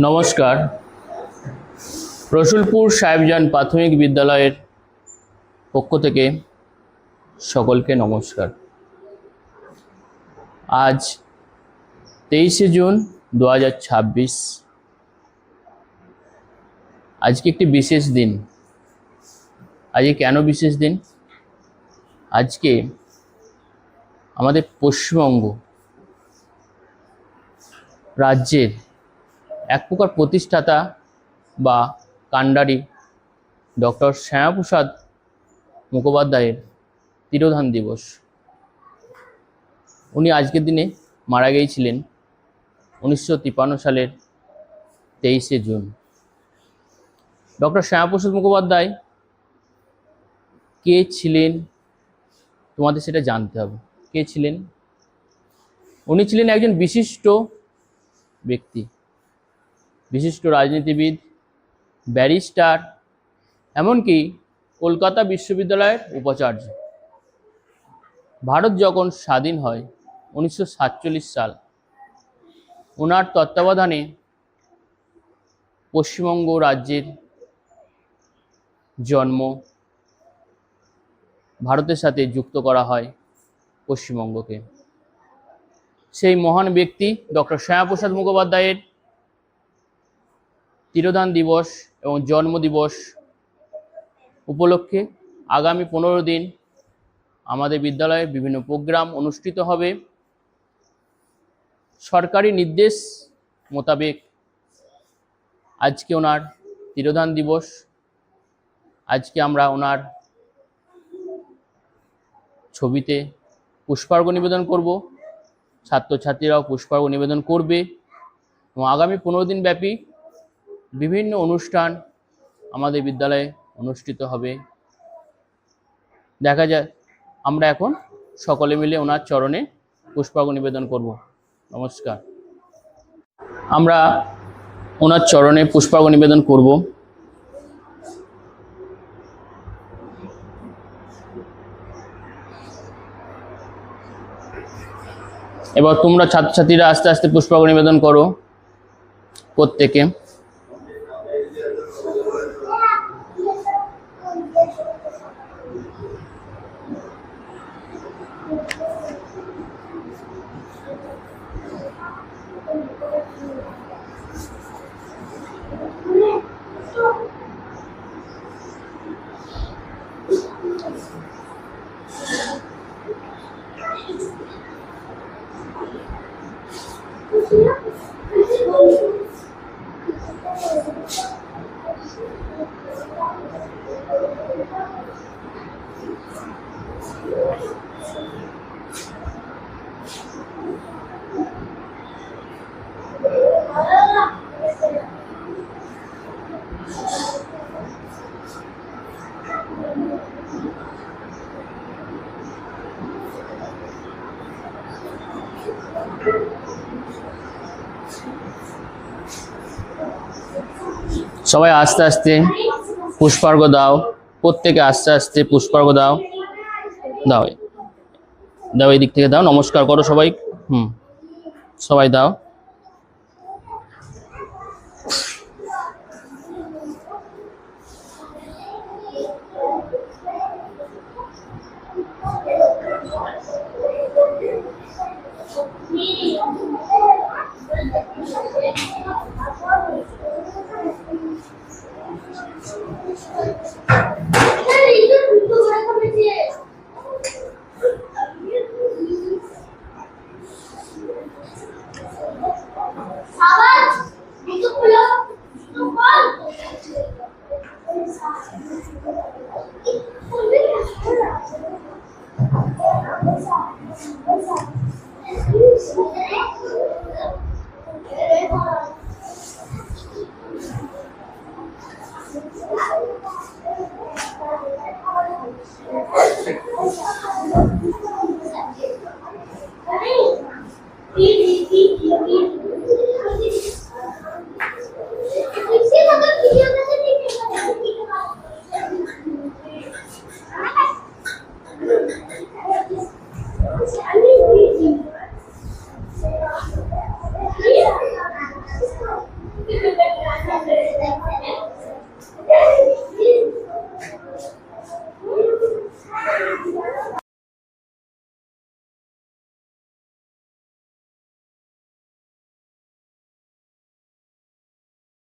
নমস্কার। রসুলপুর সাহেবজান প্রাথমিক বিদ্যালয়ের পক্ষ থেকে সকলকে নমস্কার। আজ 23শে জুন 2026। আজকে একটি বিশেষ দিন। আজকে কেন বিশেষ দিন? আজকে আমাদের পশ্চিমবঙ্গ রাজ্যের এক প্রকার প্রতিষ্ঠাতা বা কাণ্ডারি ডক্টর শ্যামাপ্রসাদ মুখোপাধ্যায়ের তিরোধান দিবস। উনি আজকের দিনে মারা গিয়েছিলেন 1953 সালের 23শে জুন। ডক্টর শ্যামাপ্রসাদ মুখোপাধ্যায় কে ছিলেন তোমাদের সেটা জানতে হবে। কে ছিলেন? উনি ছিলেন একজন বিশিষ্ট ব্যক্তি, বিশিষ্ট রাজনীতিবিদ, ব্যারিস্টার, এমনকি কলকাতা বিশ্ববিদ্যালয়ের উপাচার্য। ভারত যখন স্বাধীন হয় 1947 সাল, ওনার তত্ত্বাবধানে পশ্চিমবঙ্গ রাজ্যের জন্ম, ভারতের সাথে যুক্ত করা হয় পশ্চিমবঙ্গকে। সেই মহান ব্যক্তি ডক্টর শ্যামাপ্রসাদ মুখোপাধ্যায়ের তিরোধান দিবস এবং জন্মদিবস উপলক্ষে আগামী 15 দিন আমাদের বিদ্যালয়ে বিভিন্ন প্রোগ্রাম অনুষ্ঠিত হবে। সরকারি নির্দেশ মোতাবেক আজকে ওনার তিরোধান দিবস। আজকে আমরা ওনার ছবিতে পুষ্পার্ঘ্য নিবেদন করব, ছাত্রছাত্রীরাও পুষ্পার্ঘ্য নিবেদন করবে এবং আগামী 15 দিন ব্যাপী বিভিন্ন অনুষ্ঠান আমাদের বিদ্যালয়ে অনুষ্ঠিত হবে। দেখা যায়, আমরা এখন সকলে মিলে ওনার চরণে পুষ্পার্ঘ্য নিবেদন করব। নমস্কার। আমরা ওনার চরণে পুষ্পার্ঘ্য নিবেদন করব। এবার তোমরা ছাত্রছাত্রীরা আস্তে আস্তে পুষ্পার্ঘ্য নিবেদন করো প্রত্যেকে। সবাই আস্তে আস্তে পুষ্পার্ঘ্য দাও, প্রত্যেকে আস্তে আস্তে পুষ্পার্ঘ্য দাও। দাও দাও, এই দিক থেকে দাও, নমস্কার করো সবাই। সবাই দাও।